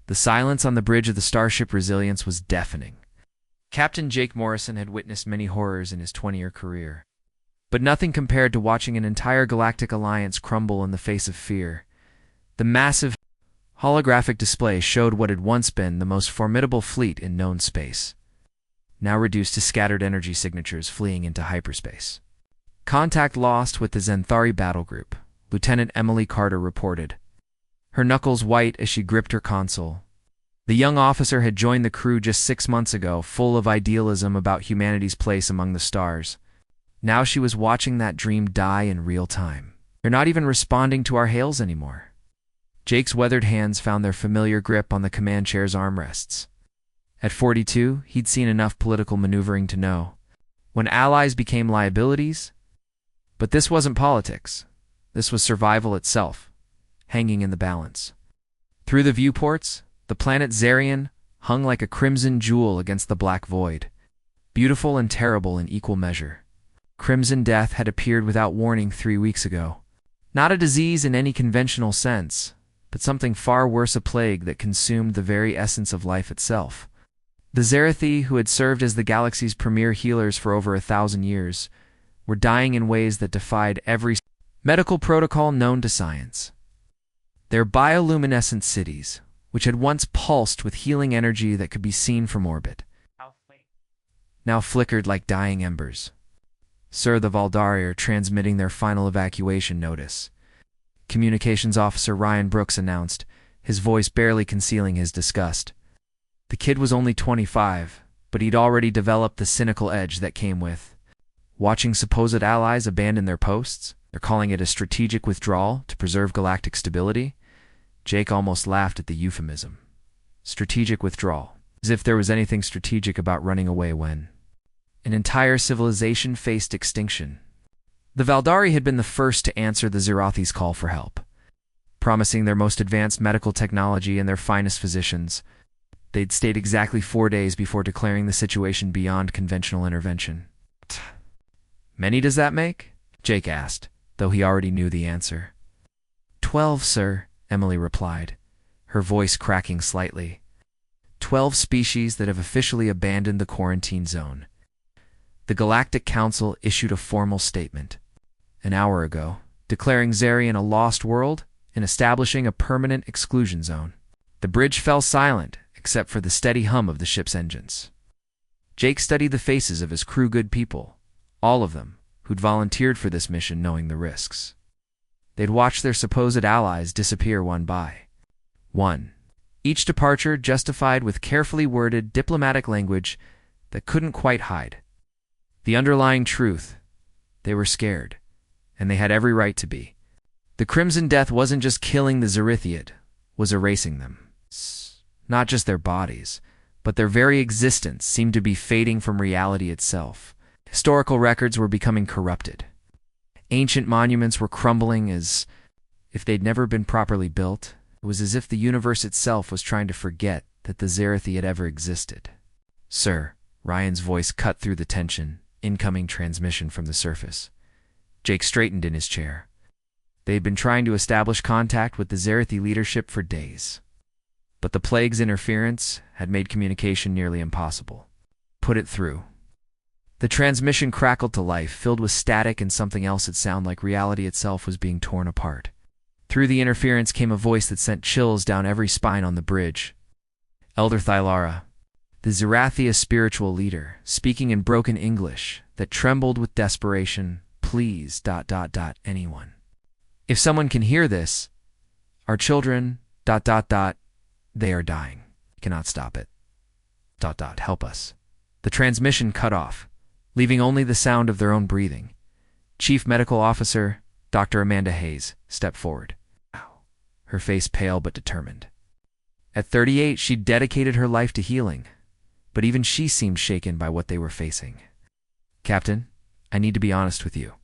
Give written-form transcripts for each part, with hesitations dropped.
The silence on the bridge of the starship Resilience was deafening. Captain Jake Morrison had witnessed many horrors in his 20-year career, but nothing compared to watching an entire galactic alliance crumble in the face of fear. The massive holographic display showed what had once been the most formidable fleet in known space, now reduced to scattered energy signatures fleeing into hyperspace. Contact lost with the Xanthari battle group, Lieutenant Emily Carter reported, her knuckles white as she gripped her console. The young officer had joined the crew just 6 months ago, full of idealism about humanity's place among the stars. Now she was watching that dream die in real time. They're not even responding to our hails anymore. Jake's weathered hands found their familiar grip on the command chair's armrests. At 42, he'd seen enough political maneuvering to know when allies became liabilities. But this wasn't politics. This was survival itself, hanging in the balance. Through the viewports, the planet Zarian hung like a crimson jewel against the black void, beautiful and terrible in equal measure. Crimson death had appeared without warning 3 weeks ago. Not a disease in any conventional sense, but something far worse, a plague that consumed the very essence of life itself. The Zarathi, who had served as the galaxy's premier healers for over 1,000 years, were dying in ways that defied every medical protocol known to science. Their bioluminescent cities, which had once pulsed with healing energy that could be seen from orbit, now flickered like dying embers. Sir, the Valdari are transmitting their final evacuation notice, Communications Officer Ryan Brooks announced, his voice barely concealing his disgust. The kid was only 25, but he'd already developed the cynical edge that came with watching supposed allies abandon their posts. They're calling it a strategic withdrawal to preserve galactic stability. Jake almost laughed at the euphemism. Strategic withdrawal. As if there was anything strategic about running away when an entire civilization faced extinction. The Valdari had been the first to answer the Zerathi's call for help, promising their most advanced medical technology and their finest physicians. They'd stayed exactly 4 days before declaring the situation beyond conventional intervention. Many does that make? Jake asked, though he already knew the answer. 12, sir, Emily replied, her voice cracking slightly. 12 species that have officially abandoned the quarantine zone. The Galactic Council issued a formal statement an hour ago, declaring Zarian a lost world and establishing a permanent exclusion zone. The bridge fell silent, except for the steady hum of the ship's engines. Jake studied the faces of his crew, good people, all of them, who'd volunteered for this mission knowing the risks. They'd watched their supposed allies disappear one by one, each departure justified with carefully worded diplomatic language that couldn't quite hide the underlying truth. They were scared, and they had every right to be. The Crimson Death wasn't just killing the Zerithiid, was erasing them. Not just their bodies, but their very existence seemed to be fading from reality itself. Historical records were becoming corrupted. Ancient monuments were crumbling as if they'd never been properly built. It was as if the universe itself was trying to forget that the Zarathi had ever existed. Sir, Ryan's voice cut through the tension. Incoming transmission from the surface. Jake straightened in his chair. They'd been trying to establish contact with the Zarathi leadership for days, but the plague's interference had made communication nearly impossible. Put it through. The transmission crackled to life, filled with static and something else that sounded like reality itself was being torn apart. Through the interference came a voice that sent chills down every spine on the bridge. Elder Thylara, the Zarathia spiritual leader, speaking in broken English that trembled with desperation. Please, anyone. If someone can hear this, our children, they are dying. Cannot stop it. Help us. The transmission cut off, leaving only the sound of their own breathing. Chief Medical Officer, Dr. Amanda Hayes, stepped forward, her face pale but determined. At 38, she'd dedicated her life to healing, but even she seemed shaken by what they were facing. Captain, I need to be honest with you.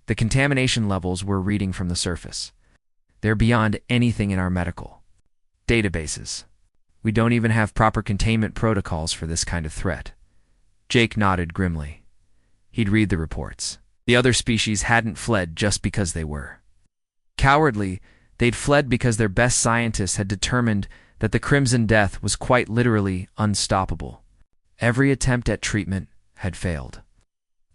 The contamination levels we're reading from the surface, they're beyond anything in our medical databases. We don't even have proper containment protocols for this kind of threat. Jake nodded grimly. He'd read the reports. The other species hadn't fled just because they were cowardly. They'd fled because their best scientists had determined that the Crimson Death was quite literally unstoppable. Every attempt at treatment had failed.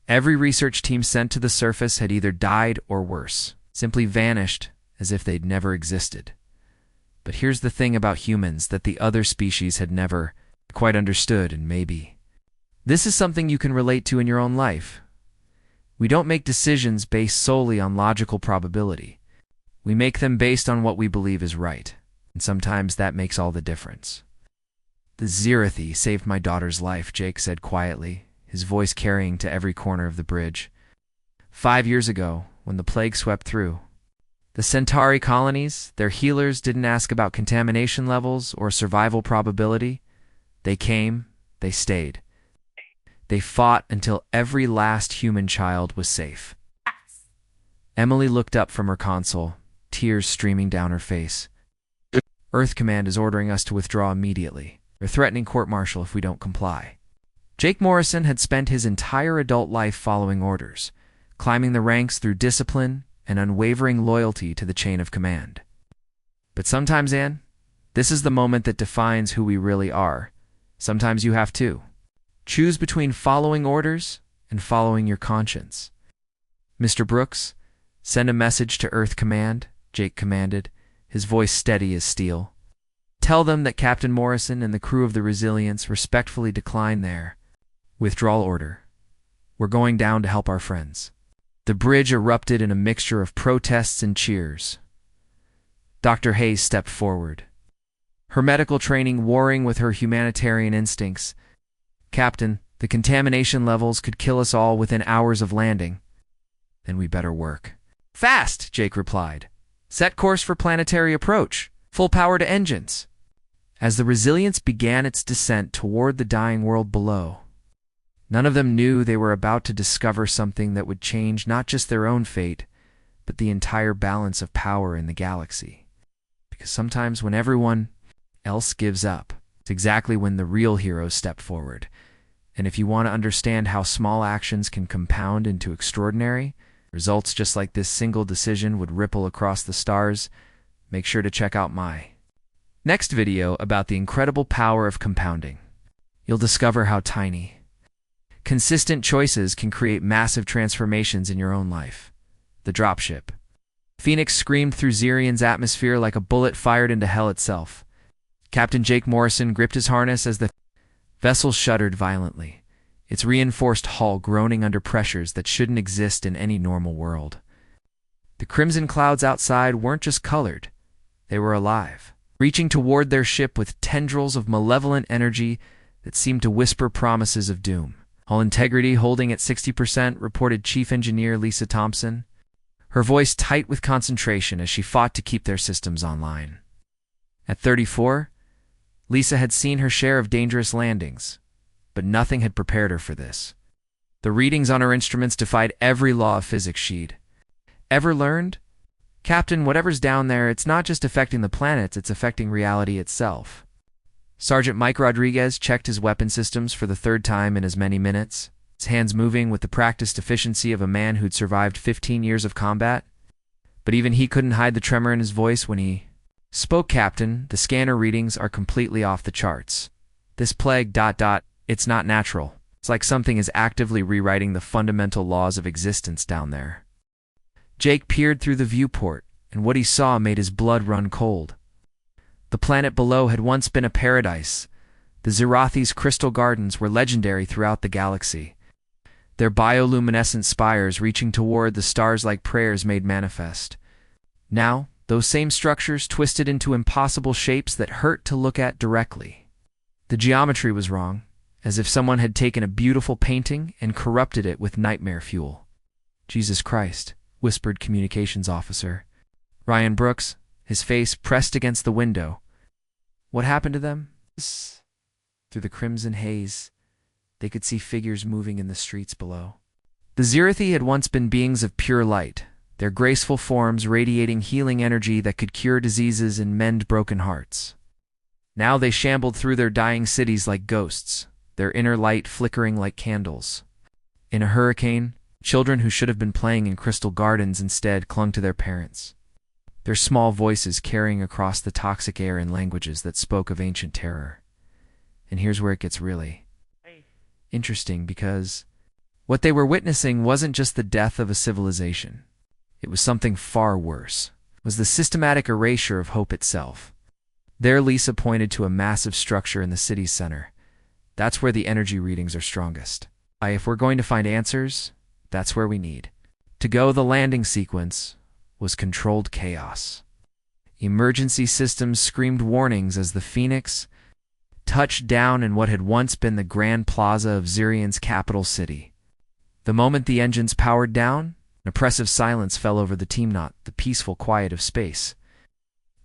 Every research team sent to the surface had either died or worse, simply vanished as if they'd never existed. But here's the thing about humans that the other species had never quite understood, and maybe this is something you can relate to in your own life. We don't make decisions based solely on logical probability. We make them based on what we believe is right, and sometimes that makes all the difference. "The Zirathi saved my daughter's life," Jake said quietly, his voice carrying to every corner of the bridge. 5 years ago, when the plague swept through, the Centauri colonies, their healers didn't ask about contamination levels or survival probability. They came, they stayed. They fought until every last human child was safe. Emily looked up from her console, tears streaming down her face. "Earth Command is ordering us to withdraw immediately. They're threatening court-martial if we don't comply." Jake Morrison had spent his entire adult life following orders, climbing the ranks through discipline and unwavering loyalty to the chain of command. But sometimes, Anne, this is the moment that defines who we really are. Sometimes you have to choose between following orders and following your conscience. "Mr. Brooks, send a message to Earth Command," Jake commanded, his voice steady as steel. "Tell them that Captain Morrison and the crew of the Resilience respectfully decline their withdrawal order. We're going down to help our friends." The bridge erupted in a mixture of protests and cheers. Dr. Hayes stepped forward, her medical training warring with her humanitarian instincts. "Captain, the contamination levels could kill us all within hours of landing." "Then we better work fast," Jake replied. "Set course for planetary approach. Full power to engines." As the Resilience began its descent toward the dying world below, none of them knew they were about to discover something that would change not just their own fate, but the entire balance of power in the galaxy. Because sometimes when everyone else gives up, it's exactly when the real heroes step forward. And if you want to understand how small actions can compound into extraordinary results, just like this single decision would ripple across the stars, make sure to check out my next video about the incredible power of compounding. You'll discover how tiny, consistent choices can create massive transformations in your own life. The dropship. Phoenix screamed through Zirian's atmosphere like a bullet fired into hell itself. Captain Jake Morrison gripped his harness as the vessel shuddered violently, its reinforced hull groaning under pressures that shouldn't exist in any normal world. The crimson clouds outside weren't just colored, they were alive, reaching toward their ship with tendrils of malevolent energy that seemed to whisper promises of doom. "Hull integrity holding at 60%, reported Chief Engineer Lisa Thompson, her voice tight with concentration as she fought to keep their systems online. At 34, Lisa had seen her share of dangerous landings, but nothing had prepared her for this. The readings on her instruments defied every law of physics she'd ever learned. "Captain, whatever's down there, it's not just affecting the planets, it's affecting reality itself." Sergeant Mike Rodriguez checked his weapon systems for the third time in as many minutes, his hands moving with the practiced efficiency of a man who'd survived 15 years of combat. But even he couldn't hide the tremor in his voice when he spoke. "Captain, the scanner readings are completely off the charts. This plague... it's not natural. It's like something is actively rewriting the fundamental laws of existence down there." Jake peered through the viewport, and what he saw made his blood run cold. The planet below had once been a paradise. The Zirathi's crystal gardens were legendary throughout the galaxy, their bioluminescent spires reaching toward the stars like prayers made manifest. Now, those same structures twisted into impossible shapes that hurt to look at directly. The geometry was wrong, as if someone had taken a beautiful painting and corrupted it with nightmare fuel. "Jesus Christ," whispered communications officer Ryan Brooks, his face pressed against the window. "What happened to them?" Through the crimson haze, they could see figures moving in the streets below. The Zirathi had once been beings of pure light, their graceful forms radiating healing energy that could cure diseases and mend broken hearts. Now they shambled through their dying cities like ghosts, their inner light flickering like candles. In a hurricane, children who should have been playing in crystal gardens instead clung to their parents. their small voices carrying across the toxic air in languages that spoke of ancient terror. And here's where it gets really interesting, because what they were witnessing wasn't just the death of a civilization. It was something far worse. It was the systematic erasure of hope itself. There, Lisa pointed to a massive structure in the city's center. That's where the energy readings are strongest. If we're going to find answers, that's where we need to go. The landing sequence was controlled chaos. Emergency systems screamed warnings as the Phoenix touched down in what had once been the grand plaza of Zirion's capital city. The moment the engines powered down, an oppressive silence fell over the team, not the peaceful quiet of space,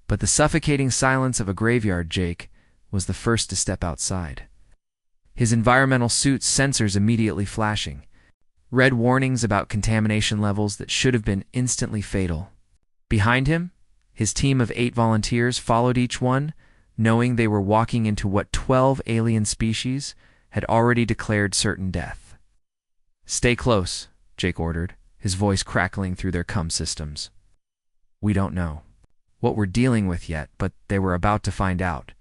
but the suffocating silence of a graveyard. Jake was the first to step outside. His environmental suit's sensors immediately flashing, red warnings about contamination levels that should have been instantly fatal. Behind him, his team of 8 volunteers followed, each one knowing they were walking into what 12 alien species had already declared certain death. "Stay close," Jake ordered, his voice crackling through their comm systems. "We don't know what we're dealing with yet, but they were about to find out."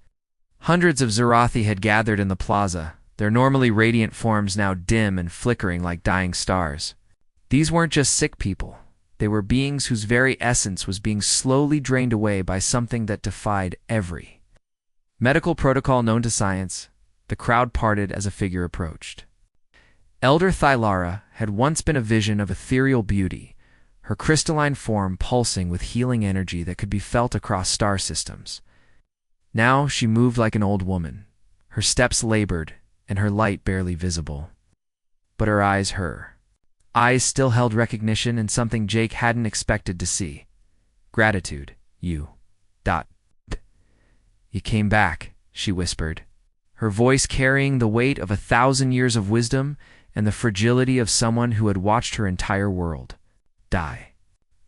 Hundreds of Zerathi had gathered in the plaza, their normally radiant forms now dim and flickering like dying stars. These weren't just sick people. They were beings whose very essence was being slowly drained away by something that defied every medical protocol known to science. The crowd parted as a figure approached. Elder Thylara had once been a vision of ethereal beauty, her crystalline form pulsing with healing energy that could be felt across star systems. Now she moved like an old woman, her steps labored and her light barely visible. But her eyes still held recognition and something Jake hadn't expected to see. "Gratitude, you. You came back," she whispered, her voice carrying the weight of 1,000 years of wisdom and the fragility of someone who had watched her entire world die.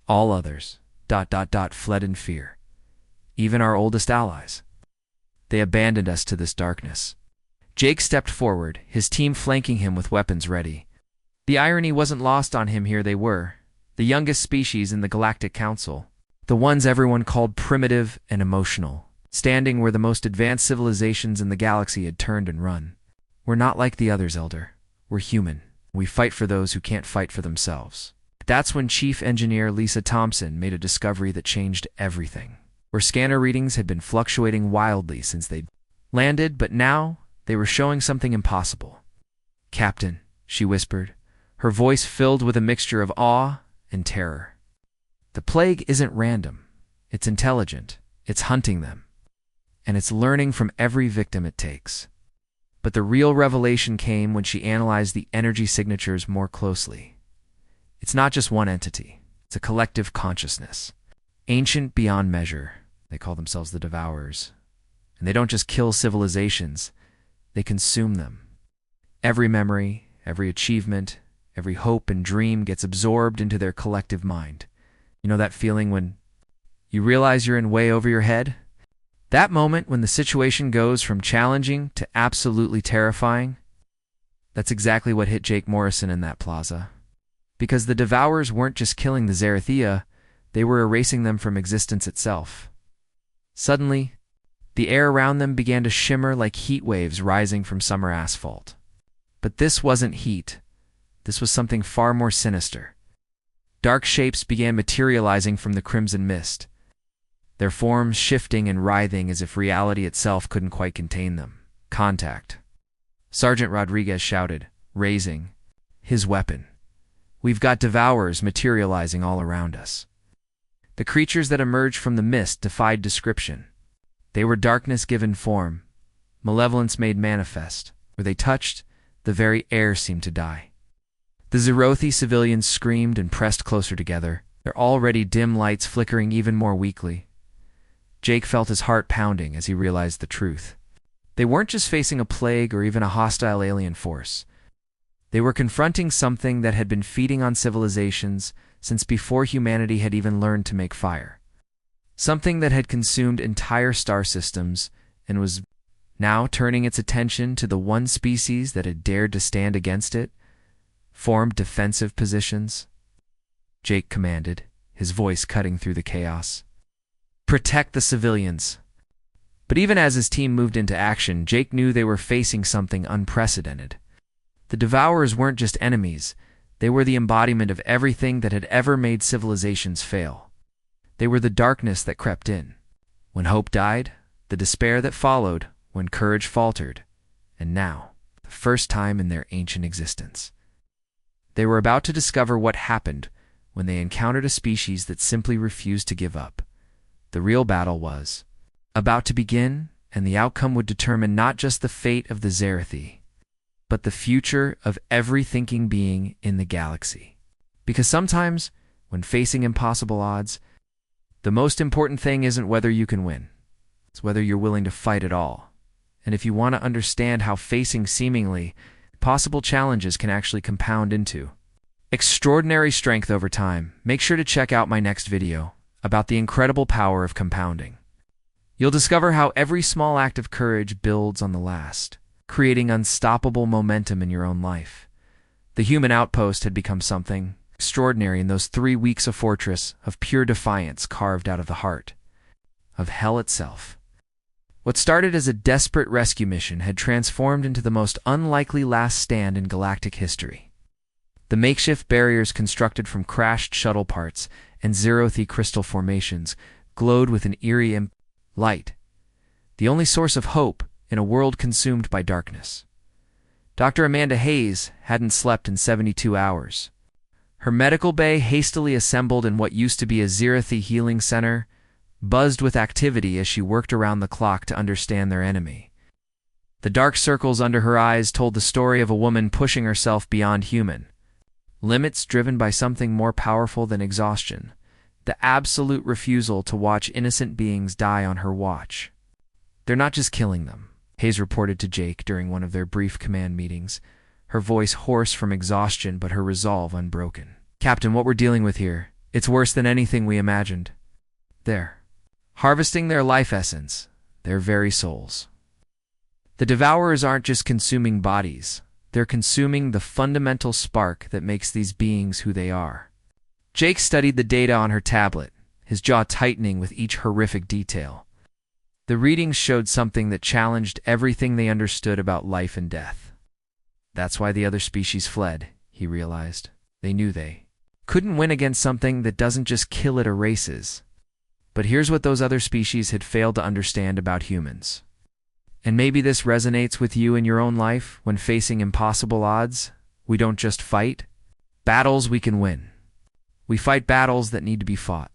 All others, fled in fear. Even our oldest allies. They abandoned us to this darkness. Jake stepped forward, his team flanking him with weapons ready. The irony wasn't lost on him. Here they were, the youngest species in the Galactic Council, the ones everyone called primitive and emotional, standing where the most advanced civilizations in the galaxy had turned and run. "We're not like the others, Elder. We're human. We fight for those who can't fight for themselves." That's when Chief Engineer Lisa Thompson made a discovery that changed everything. Where scanner readings had been fluctuating wildly since they'd landed, but now they were showing something impossible. "Captain," she whispered, her voice filled with a mixture of awe and terror. "The plague isn't random. It's intelligent. It's hunting them. And it's learning from every victim it takes." But the real revelation came when she analyzed the energy signatures more closely. It's not just one entity. It's a collective consciousness. Ancient beyond measure. They call themselves the Devourers. And they don't just kill civilizations. They consume them. Every memory, every achievement, every hope and dream gets absorbed into their collective mind. You know that feeling when you realize you're in way over your head? That moment when the situation goes from challenging to absolutely terrifying? That's exactly what hit Jake Morrison in that plaza. Because the Devourers weren't just killing the Zerathia, they were erasing them from existence itself. Suddenly, the air around them began to shimmer like heat waves rising from summer asphalt. But this wasn't heat. This was something far more sinister. Dark shapes began materializing from the crimson mist, their forms shifting and writhing as if reality itself couldn't quite contain them. "Contact," Sergeant Rodriguez shouted, raising his weapon. "We've got Devourers materializing all around us." The creatures that emerged from the mist defied description. They were darkness given form, malevolence made manifest. Where they touched, the very air seemed to die. The Zerothi civilians screamed and pressed closer together, their already dim lights flickering even more weakly. Jake felt his heart pounding as he realized the truth. They weren't just facing a plague or even a hostile alien force. They were confronting something that had been feeding on civilizations since before humanity had even learned to make fire. Something that had consumed entire star systems and was now turning its attention to the one species that had dared to stand against it, formed defensive positions. Jake commanded, his voice cutting through the chaos. Protect the civilians. But even as his team moved into action, Jake knew they were facing something unprecedented. The Devourers weren't just enemies. They were the embodiment of everything that had ever made civilizations fail. They were the darkness that crept in. When hope died, the despair that followed, when courage faltered, and now, the first time in their ancient existence. They were about to discover what happened when they encountered a species that simply refused to give up. The real battle was about to begin, and the outcome would determine not just the fate of the Zerathi, but the future of every thinking being in the galaxy. Because sometimes, when facing impossible odds, the most important thing isn't whether you can win. It's whether you're willing to fight at all. And if you want to understand how facing seemingly possible challenges can actually compound into extraordinary strength over time, make sure to check out my next video about the incredible power of compounding. You'll discover how every small act of courage builds on the last, creating unstoppable momentum in your own life. The human outpost had become something extraordinary in those 3 weeks, a fortress of pure defiance carved out of the heart of hell itself. What started as a desperate rescue mission had transformed into the most unlikely last stand in galactic history. The makeshift barriers constructed from crashed shuttle parts and Zerathi crystal formations glowed with an eerie light, the only source of hope in a world consumed by darkness. Dr. Amanda Hayes hadn't slept in 72 hours. Her medical bay, hastily assembled in what used to be a Zerathi healing center, buzzed with activity as she worked around the clock to understand their enemy. The dark circles under her eyes told the story of a woman pushing herself beyond human limits, driven by something more powerful than exhaustion, the absolute refusal to watch innocent beings die on her watch. "They're not just killing them," Hayes reported to Jake during one of their brief command meetings, her voice hoarse from exhaustion but her resolve unbroken. "Captain, what we're dealing with here, it's worse than anything we imagined. They're harvesting their life essence, their very souls. The Devourers aren't just consuming bodies, they're consuming the fundamental spark that makes these beings who they are." Jake studied the data on her tablet, his jaw tightening with each horrific detail. The readings showed something that challenged everything they understood about life and death. That's why the other species fled, he realized. They knew they couldn't win against something that doesn't just kill, it erases. But here's what those other species had failed to understand about humans. And maybe this resonates with you in your own life. When facing impossible odds, we don't just fight battles we can win. We fight battles that need to be fought.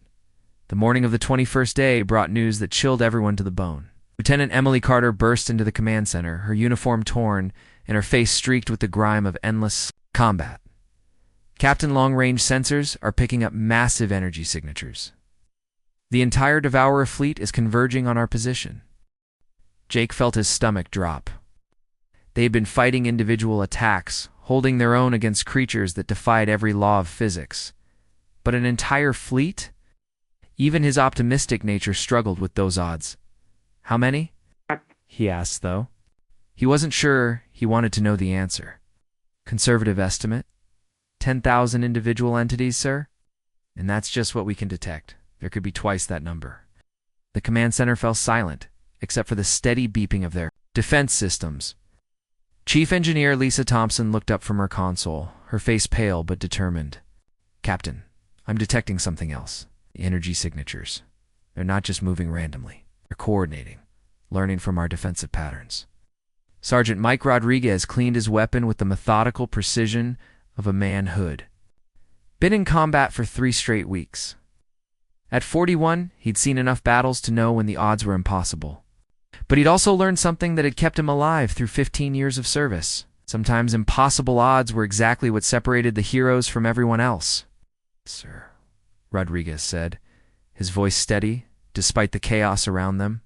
The morning of the 21st day brought news that chilled everyone to the bone. Lieutenant Emily Carter burst into the command center, her uniform torn and her face streaked with the grime of endless combat. "Captain, long-range sensors are picking up massive energy signatures. The entire Devourer fleet is converging on our position." Jake felt his stomach drop. They had been fighting individual attacks, holding their own against creatures that defied every law of physics. But an entire fleet? Even his optimistic nature struggled with those odds. "How many?" he asked, though. He wasn't sure he wanted to know the answer. "Conservative estimate? 10,000 individual entities, sir? And that's just what we can detect. There could be twice that number." The command center fell silent, except for the steady beeping of their defense systems. Chief Engineer Lisa Thompson looked up from her console, her face pale but determined. "Captain, I'm detecting something else. The energy signatures. They're not just moving randomly. They're coordinating, learning from our defensive patterns." Sergeant Mike Rodriguez cleaned his weapon with the methodical precision of a manhood. Been in combat for 3 straight weeks. At 41, he'd seen enough battles to know when the odds were impossible. But he'd also learned something that had kept him alive through 15 years of service. Sometimes impossible odds were exactly what separated the heroes from everyone else. "Sir," Rodriguez said, his voice steady, despite the chaos around them.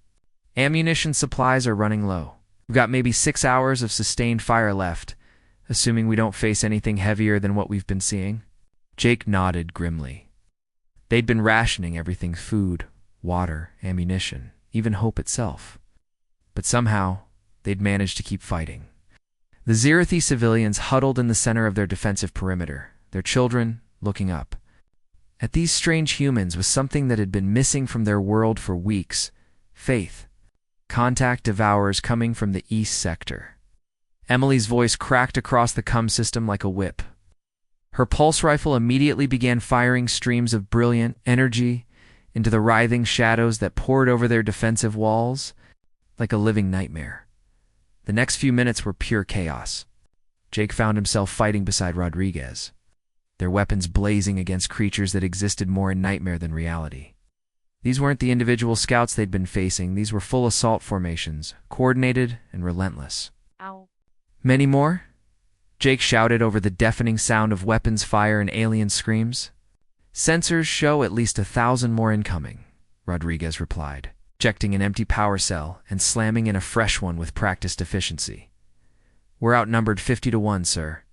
"Ammunition supplies are running low. We've got maybe 6 hours of sustained fire left, assuming we don't face anything heavier than what we've been seeing." Jake nodded grimly. They'd been rationing everything: food, water, ammunition, even hope itself. But somehow, they'd managed to keep fighting. The Zerathi civilians huddled in the center of their defensive perimeter, their children looking up. at these strange humans with something that had been missing from their world for weeks: faith. Contact devourers coming from the east sector. Emily's voice cracked across the comm system like a whip. Her pulse rifle immediately began firing streams of brilliant energy into the writhing shadows that poured over their defensive walls like a living nightmare. The next few minutes were pure chaos. Jake found himself fighting beside Rodriguez, their weapons blazing against creatures that existed more in nightmare than reality. These weren't the individual scouts they'd been facing. These were full assault formations, coordinated and relentless. Ow. Many more? Jake shouted over the deafening sound of weapons fire and alien screams. Sensors show at least 1,000 more incoming, Rodriguez replied, ejecting an empty power cell and slamming in a fresh one with practiced efficiency. We're outnumbered 50-1, sir.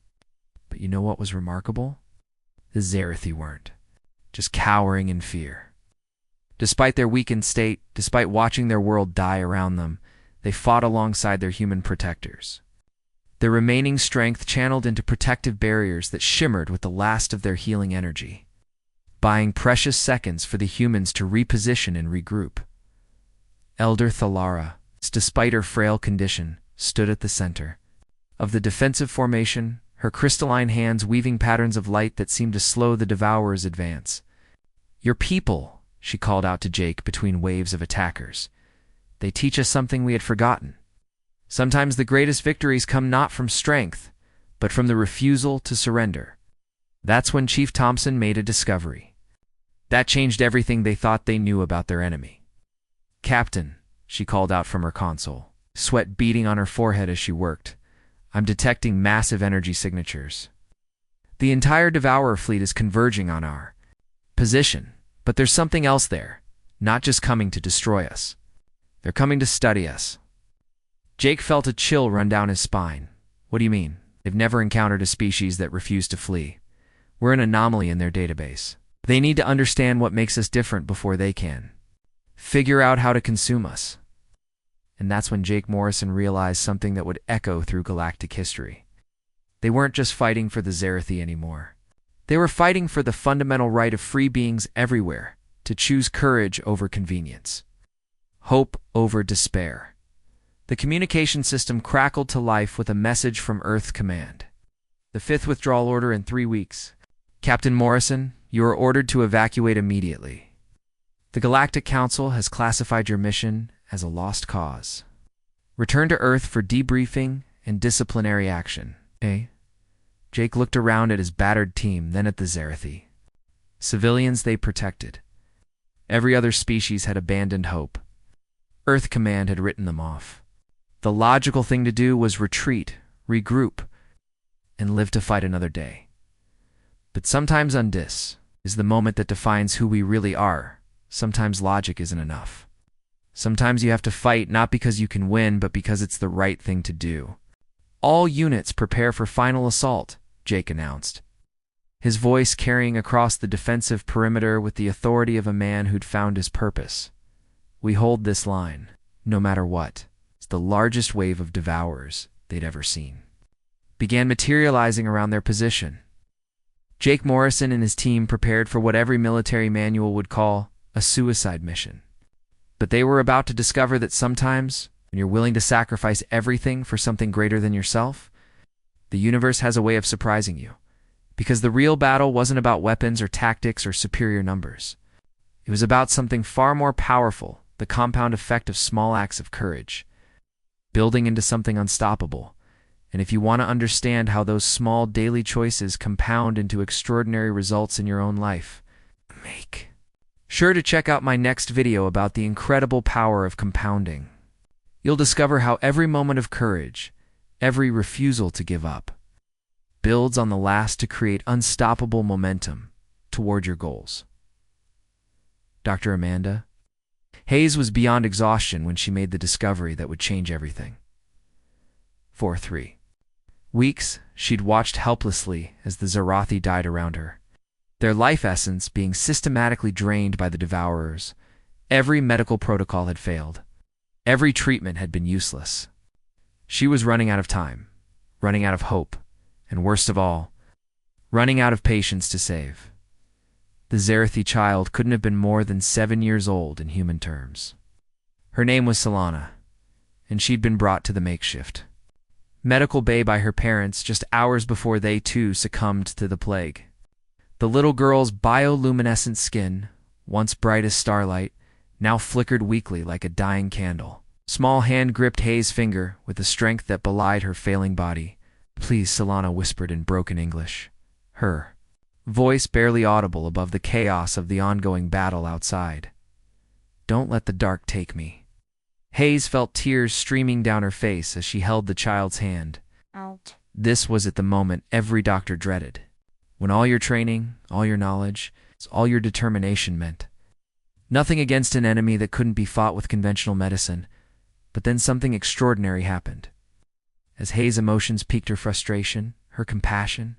But you know what was remarkable? The Zerathi weren't, just cowering in fear. Despite their weakened state, despite watching their world die around them, they fought alongside their human protectors. Their remaining strength channeled into protective barriers that shimmered with the last of their healing energy, buying precious seconds for the humans to reposition and regroup. Elder Thalara, despite her frail condition, stood at the center of the defensive formation, her crystalline hands weaving patterns of light that seemed to slow the devourer's advance. "Your people," she called out to Jake between waves of attackers. "They teach us something we had forgotten. Sometimes the greatest victories come not from strength, but from the refusal to surrender." That's when Chief Thompson made a discovery. That changed everything they thought they knew about their enemy. "Captain," she called out from her console, sweat beading on her forehead as she worked, "I'm detecting massive energy signatures. The entire Devourer fleet is converging on our position. But there's something else there, not just coming to destroy us. They're coming to study us." Jake felt a chill run down his spine. "What do you mean?" "They've never encountered a species that refused to flee. We're an anomaly in their database. They need to understand what makes us different before they can figure out how to consume us." And that's when Jake Morrison realized something that would echo through galactic history. They weren't just fighting for the Zerathi anymore. They were fighting for the fundamental right of free beings everywhere to choose courage over convenience, hope over despair. The communication system crackled to life with a message from Earth Command. "The 5th withdrawal order in 3 weeks. Captain Morrison, you are ordered to evacuate immediately. The Galactic Council has classified your mission as a lost cause. Return to Earth for debriefing and disciplinary action." Eh? Jake looked around at his battered team, then at the Zerathi. Civilians they protected. Every other species had abandoned hope. Earth Command had written them off. The logical thing to do was retreat, regroup, and live to fight another day. But sometimes Undis is the moment that defines who we really are. Sometimes logic isn't enough. Sometimes you have to fight not because you can win, but because it's the right thing to do. "All units prepare for final assault," Jake announced, his voice carrying across the defensive perimeter with the authority of a man who'd found his purpose. "We hold this line, no matter what." The largest wave of devourers they'd ever seen began materializing around their position. Jake Morrison and his team prepared for what every military manual would call a suicide mission. But they were about to discover that sometimes, when you're willing to sacrifice everything for something greater than yourself, the universe has a way of surprising you. Because the real battle wasn't about weapons or tactics or superior numbers. It was about something far more powerful, the compound effect of small acts of courage, building into something unstoppable. And if you want to understand how those small daily choices compound into extraordinary results in your own life, make sure to check out my next video about the incredible power of compounding. You'll discover how every moment of courage, every refusal to give up, builds on the last to create unstoppable momentum toward your goals. Dr. Amanda Hayes was beyond exhaustion when she made the discovery that would change everything. For 3 weeks, she'd watched helplessly as the Zerathi died around her, their life essence being systematically drained by the Devourers. Every medical protocol had failed. Every treatment had been useless. She was running out of time, running out of hope, and worst of all, running out of patience to save. The Zerathi child couldn't have been more than 7 years old in human terms. Her name was Solana, and she'd been brought to the makeshift medical bay by her parents just hours before they too succumbed to the plague. The little girl's bioluminescent skin, once bright as starlight, now flickered weakly like a dying candle. Small hand gripped Hayes' finger with a strength that belied her failing body. "Please," Solana whispered in broken English, her voice barely audible above the chaos of the ongoing battle outside. "Don't let the dark take me." Hayes felt tears streaming down her face as she held the child's hand. Out. This was at the moment every doctor dreaded, when all your training, all your knowledge, all your determination meant nothing against an enemy that couldn't be fought with conventional medicine. But then something extraordinary happened. As Hayes' emotions piqued her frustration, her compassion,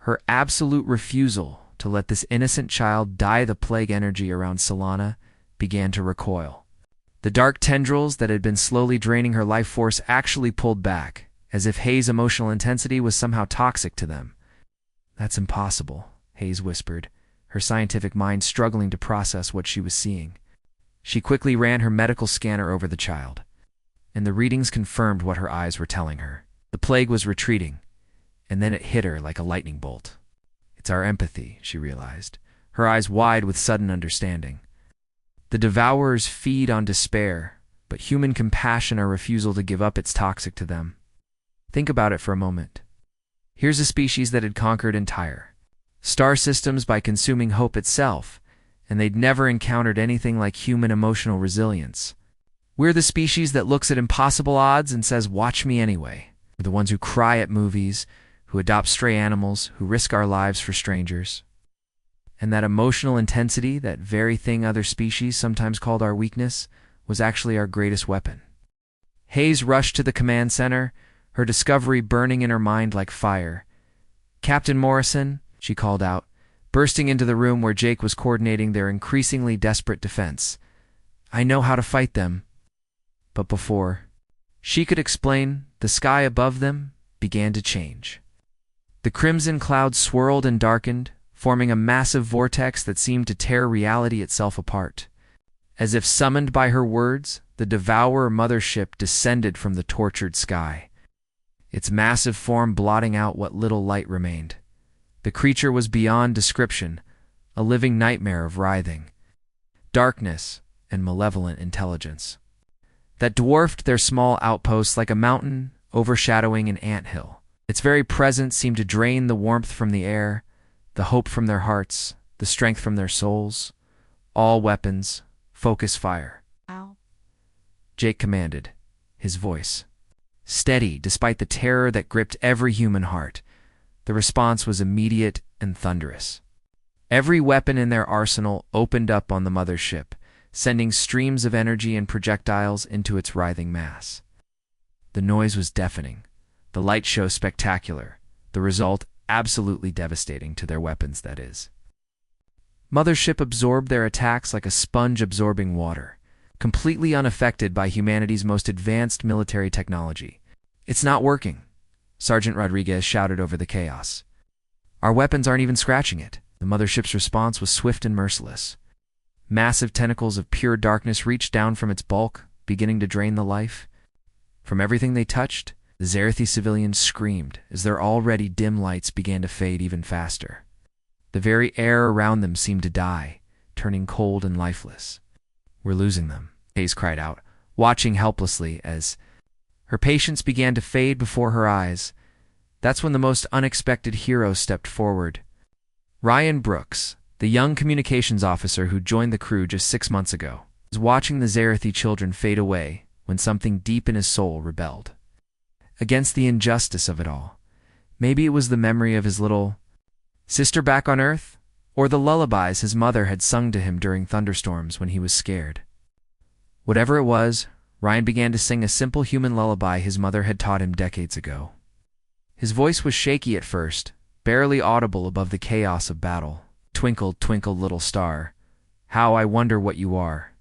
her absolute refusal to let this innocent child die, the plague energy around Solana began to recoil. The dark tendrils that had been slowly draining her life force actually pulled back, as if Hayes' emotional intensity was somehow toxic to them. "That's impossible," Hayes whispered, her scientific mind struggling to process what she was seeing. She quickly ran her medical scanner over the child, and the readings confirmed what her eyes were telling her. The plague was retreating, and then it hit her like a lightning bolt. "It's our empathy," she realized, her eyes wide with sudden understanding. The devourers feed on despair, but human compassion or refusal to give up it's toxic to them. Think about it for a moment. Here's a species that had conquered entire star systems by consuming hope itself, and they'd never encountered anything like human emotional resilience. We're the species that looks at impossible odds and says, "Watch me anyway." We're the ones who cry at movies, who adopt stray animals, who risk our lives for strangers. And that emotional intensity, that very thing other species sometimes called our weakness, was actually our greatest weapon. Hayes rushed to the command center, her discovery burning in her mind like fire. "Captain Morrison," she called out, bursting into the room where Jake was coordinating their increasingly desperate defense. "I know how to fight them." But before she could explain, the sky above them began to change. The crimson clouds swirled and darkened, forming a massive vortex that seemed to tear reality itself apart. As if summoned by her words, the Devourer mothership descended from the tortured sky, its massive form blotting out what little light remained. The creature was beyond description, a living nightmare of writhing darkness and malevolent intelligence that dwarfed their small outposts like a mountain overshadowing an anthill. Its very presence seemed to drain the warmth from the air, the hope from their hearts, the strength from their souls. "All weapons, focus fire." Ow. Jake commanded, his voice steady despite the terror that gripped every human heart. The response was immediate and thunderous. Every weapon in their arsenal opened up on the mothership, sending streams of energy and projectiles into its writhing mass. The noise was deafening, the light show spectacular, the result absolutely devastating to their weapons, that is. Mothership absorbed their attacks like a sponge absorbing water, completely unaffected by humanity's most advanced military technology. "It's not working," Sergeant Rodriguez shouted over the chaos. "Our weapons aren't even scratching it." The mothership's response was swift and merciless. Massive tentacles of pure darkness reached down from its bulk, beginning to drain the life. From everything they touched, the Zerathi civilians screamed as their already dim lights began to fade even faster. The very air around them seemed to die, turning cold and lifeless. "We're losing them," Hayes cried out, watching helplessly as her patience began to fade before her eyes. That's when the most unexpected hero stepped forward. Ryan Brooks, the young communications officer who joined the crew just 6 months ago, was watching the Zerathi children fade away when something deep in his soul rebelled against the injustice of it all. Maybe it was the memory of his little sister back on Earth, or the lullabies his mother had sung to him during thunderstorms when he was scared. Whatever it was, Ryan began to sing a simple human lullaby his mother had taught him decades ago. His voice was shaky at first, barely audible above the chaos of battle. "Twinkle, twinkle, little star, how I wonder what you are, ...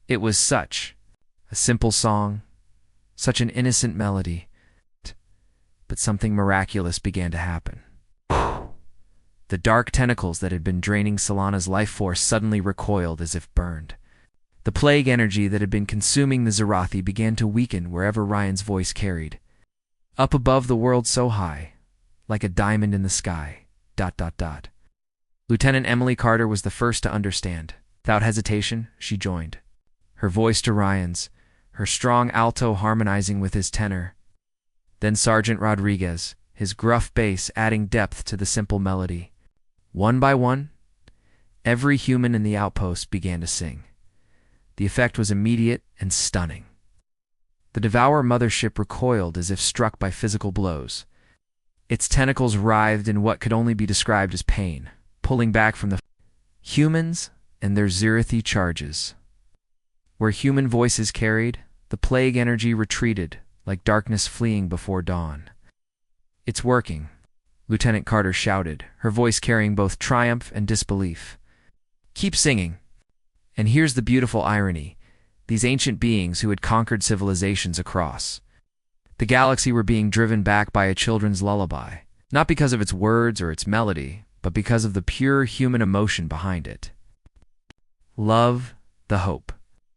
It was such a simple song, such an innocent melody, but something miraculous began to happen. The The dark tentacles that had been draining Solana's life force suddenly recoiled as if burned. The plague energy that had been consuming the Zerathi began to weaken wherever Ryan's voice carried. Up above the world so high, like a diamond in the sky, ... Lieutenant Emily Carter was the first to understand. Without hesitation, she joined. Her voice to Ryan's, her strong alto harmonizing with his tenor. Then Sergeant Rodriguez, his gruff bass adding depth to the simple melody. One by one, every human in the outpost began to sing. The effect was immediate and stunning. The Devourer mothership recoiled as if struck by physical blows. Its tentacles writhed in what could only be described as pain, pulling back from the humans and their Zerathi charges. Where human voices carried, the plague energy retreated, like darkness fleeing before dawn. "It's working," Lieutenant Carter shouted, her voice carrying both triumph and disbelief. "Keep singing." And here's the beautiful irony. These ancient beings who had conquered civilizations across the galaxy were being driven back by a children's lullaby, not because of its words or its melody, but because of the pure human emotion behind it. Love, the hope,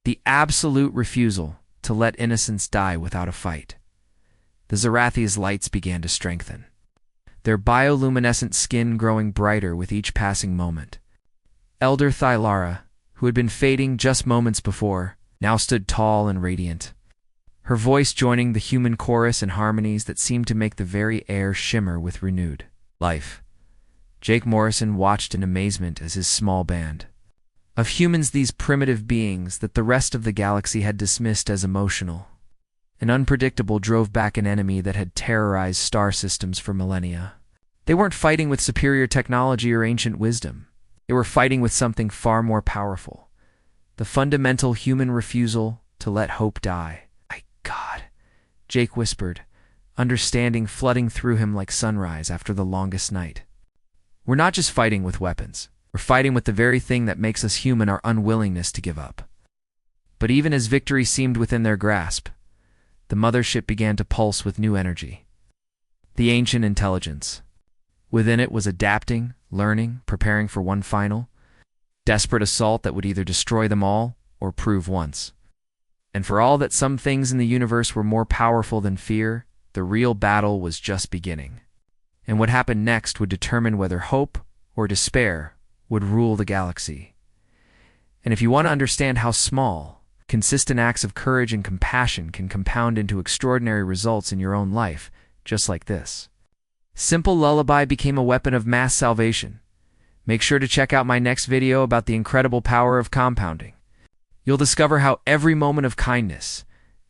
the absolute refusal to let innocence die without a fight. The Zerathi's lights began to strengthen, their bioluminescent skin growing brighter with each passing moment. Elder Thylara, who had been fading just moments before, now stood tall and radiant, her voice joining the human chorus in harmonies that seemed to make the very air shimmer with renewed life. Jake Morrison watched in amazement as his small band of humans, these primitive beings that the rest of the galaxy had dismissed as emotional and unpredictable, drove back an enemy that had terrorized star systems for millennia. They weren't fighting with superior technology or ancient wisdom. They were fighting with something far more powerful, the fundamental human refusal to let hope die. "My God," Jake whispered, understanding flooding through him like sunrise after the longest night. "We're not just fighting with weapons. We're fighting with the very thing that makes us human, our unwillingness to give up." But even as victory seemed within their grasp, the mothership began to pulse with new energy. The ancient intelligence within it was adapting, learning, preparing for one final, desperate assault that would either destroy them all or prove once. And for all that some things in the universe were more powerful than fear, the real battle was just beginning. And what happened next would determine whether hope or despair would rule the galaxy. And if you want to understand how small, consistent acts of courage and compassion can compound into extraordinary results in your own life, just like this simple lullaby became a weapon of mass salvation. Make sure to check out my next video about the incredible power of compounding. You'll discover how every moment of kindness,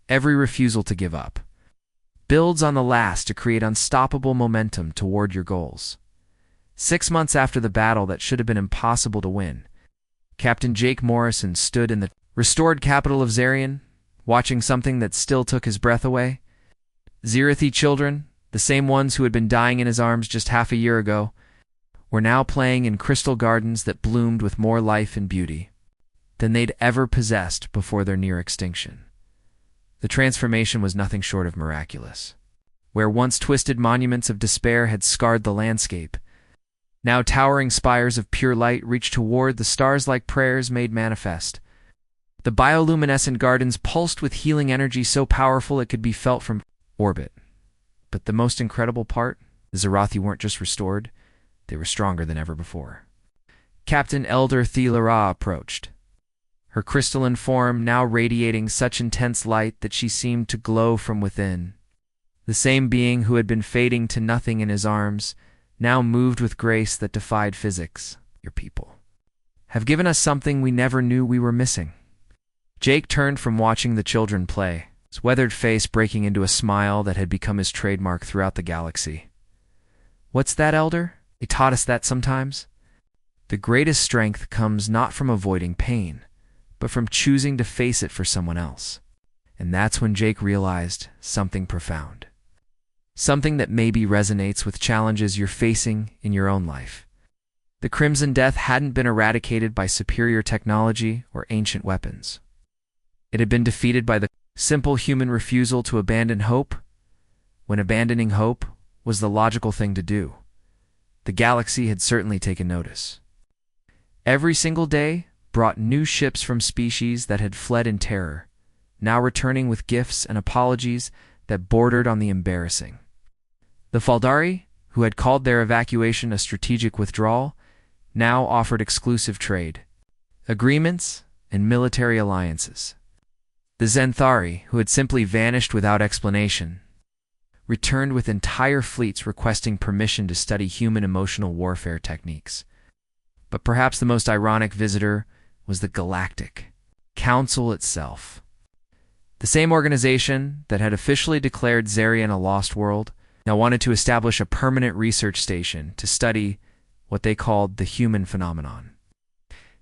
every refusal to give up, builds on the last to create unstoppable momentum toward your goals. 6 months after the battle that should have been impossible to win, Captain Jake Morrison stood in the restored capital of Zarian, watching something that still took his breath away. Zerathi children, the same ones who had been dying in his arms just half a year ago, were now playing in crystal gardens that bloomed with more life and beauty than they'd ever possessed before their near extinction. The transformation was nothing short of miraculous. Where once twisted monuments of despair had scarred the landscape, now towering spires of pure light reached toward the stars like prayers made manifest. The bioluminescent gardens pulsed with healing energy so powerful it could be felt from orbit. But the most incredible part, the Zerathi weren't just restored, they were stronger than ever before. Captain Elder Thylara approached, her crystalline form now radiating such intense light that she seemed to glow from within. The same being who had been fading to nothing in his arms now moved with grace that defied physics. "Your people have given us something we never knew we were missing." Jake turned from watching the children play, his weathered face breaking into a smile that had become his trademark throughout the galaxy. "What's that, Elder? They taught us that sometimes. The greatest strength comes not from avoiding pain, but from choosing to face it for someone else." And that's when Jake realized something profound. Something that maybe resonates with challenges you're facing in your own life. The Crimson Death hadn't been eradicated by superior technology or ancient weapons. It had been defeated by the simple human refusal to abandon hope, when abandoning hope was the logical thing to do. The galaxy had certainly taken notice. Every single day brought new ships from species that had fled in terror, now returning with gifts and apologies that bordered on the embarrassing. The Faldari, who had called their evacuation a strategic withdrawal, now offered exclusive trade, agreements, and military alliances. The Zenthari, who had simply vanished without explanation, returned with entire fleets requesting permission to study human emotional warfare techniques. But perhaps the most ironic visitor was the Galactic Council itself. The same organization that had officially declared Zarian a lost world now wanted to establish a permanent research station to study what they called the human phenomenon.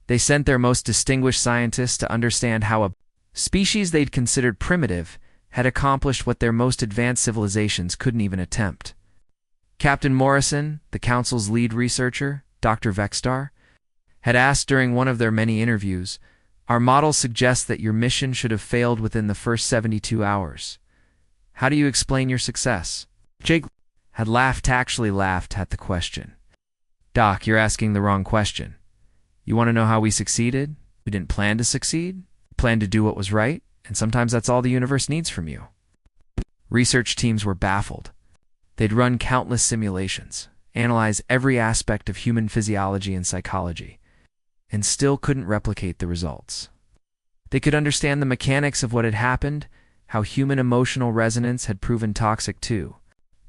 They sent their most distinguished scientists to understand how a species they'd considered primitive had accomplished what their most advanced civilizations couldn't even attempt. Captain Morrison, the Council's lead researcher, Dr. Vexstar, had asked during one of their many interviews, "Our model suggests that your mission should have failed within the first 72 hours. How do you explain your success?" Jake had actually laughed at the question. "Doc, you're asking the wrong question. You want to know how we succeeded? We didn't plan to succeed. We planned to do what was right, and sometimes that's all the universe needs from you." Research teams were baffled. They'd run countless simulations, analyze every aspect of human physiology and psychology, and still couldn't replicate the results. They could understand the mechanics of what had happened, how human emotional resonance had proven toxic to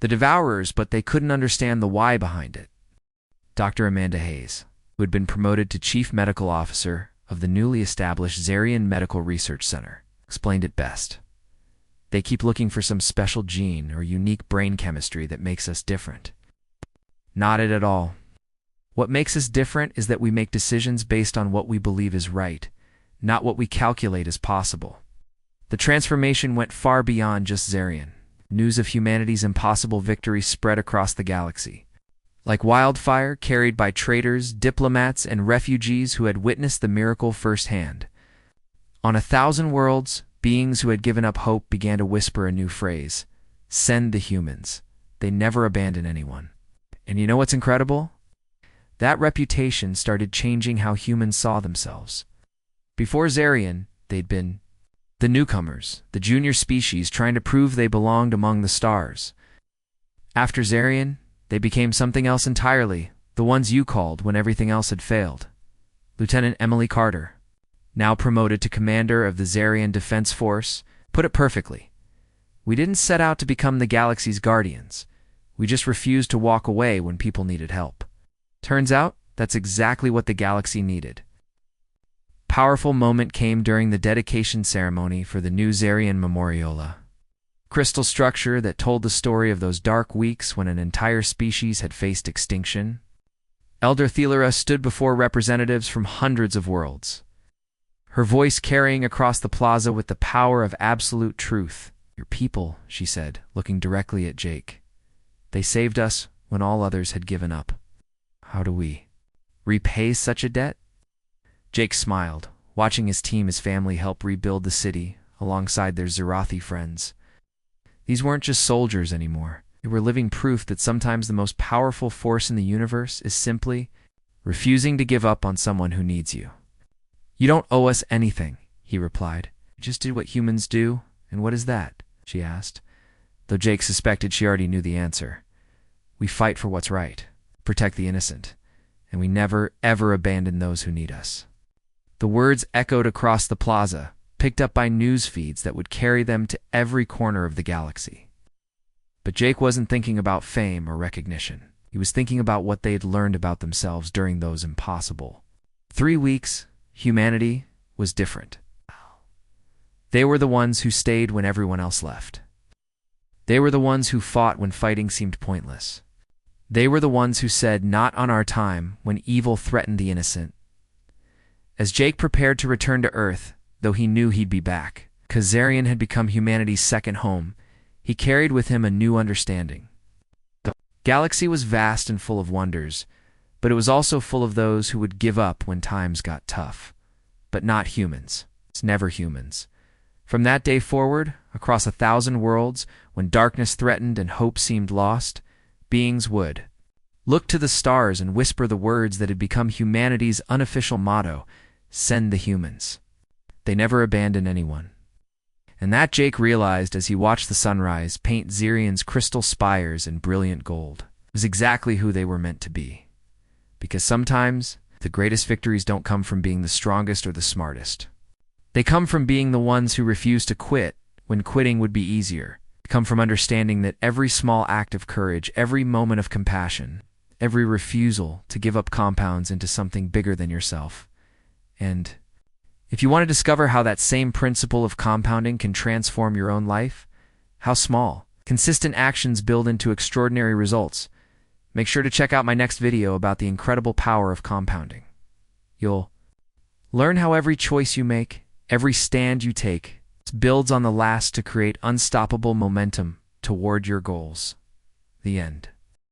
the Devourers, but they couldn't understand the why behind it. Dr. Amanda Hayes, who had been promoted to Chief Medical Officer of the newly established Zarian Medical Research Center, explained it best. "They keep looking for some special gene or unique brain chemistry that makes us different. Not it at all. What makes us different is that we make decisions based on what we believe is right, not what we calculate is possible." The transformation went far beyond just Zarian. News of humanity's impossible victory spread across the galaxy. Like wildfire, carried by traitors, diplomats, and refugees who had witnessed the miracle firsthand. On 1,000 worlds, beings who had given up hope began to whisper a new phrase: "Send the humans. They never abandon anyone." And you know what's incredible? That reputation started changing how humans saw themselves. Before Zarian, they'd been the newcomers, the junior species trying to prove they belonged among the stars. After Zarian, they became something else entirely, the ones you called when everything else had failed. Lieutenant Emily Carter, now promoted to commander of the Zarian Defense Force, put it perfectly. "We didn't set out to become the galaxy's guardians. We just refused to walk away when people needed help." Turns out, that's exactly what the galaxy needed. Powerful moment came during the dedication ceremony for the new Zarian Memoriola. Crystal structure that told the story of those dark weeks when an entire species had faced extinction. Elder Thelera stood before representatives from hundreds of worlds, her voice carrying across the plaza with the power of absolute truth. "Your people," she said, looking directly at Jake. "They saved us when all others had given up. How do we repay such a debt?" Jake smiled, watching his team, his family help rebuild the city alongside their Zerathi friends. These weren't just soldiers anymore. They were living proof that sometimes the most powerful force in the universe is simply refusing to give up on someone who needs you. "You don't owe us anything," he replied. "You just did what humans do, and what is that?" she asked, though Jake suspected she already knew the answer. "We fight for what's right, protect the innocent, and we never, ever abandon those who need us." The words echoed across the plaza, picked up by news feeds that would carry them to every corner of the galaxy. But Jake wasn't thinking about fame or recognition. He was thinking about what they had learned about themselves during those impossible 3 weeks. Humanity was different. They were the ones who stayed when everyone else left. They were the ones who fought when fighting seemed pointless. They were the ones who said, "Not on our time," when evil threatened the innocent. As Jake prepared to return to Earth, though he knew he'd be back, 'cause Zarian had become humanity's second home, he carried with him a new understanding. The galaxy was vast and full of wonders, but it was also full of those who would give up when times got tough. But not humans. It's never humans. From that day forward, across 1,000 worlds, when darkness threatened and hope seemed lost, beings would Look to the stars and whisper the words that had become humanity's unofficial motto: send the humans. They never abandon anyone. And that Jake realized as he watched the sunrise paint Xerion's crystal spires in brilliant gold. It was exactly who they were meant to be. Because sometimes, the greatest victories don't come from being the strongest or the smartest. They come from being the ones who refuse to quit when quitting would be easier. They come from understanding that every small act of courage, every moment of compassion, every refusal to give up compounds into something bigger than yourself. And if you want to discover how that same principle of compounding can transform your own life, how small, consistent actions build into extraordinary results, make sure to check out my next video about the incredible power of compounding. You'll learn how every choice you make, every stand you take, builds on the last to create unstoppable momentum toward your goals. The end.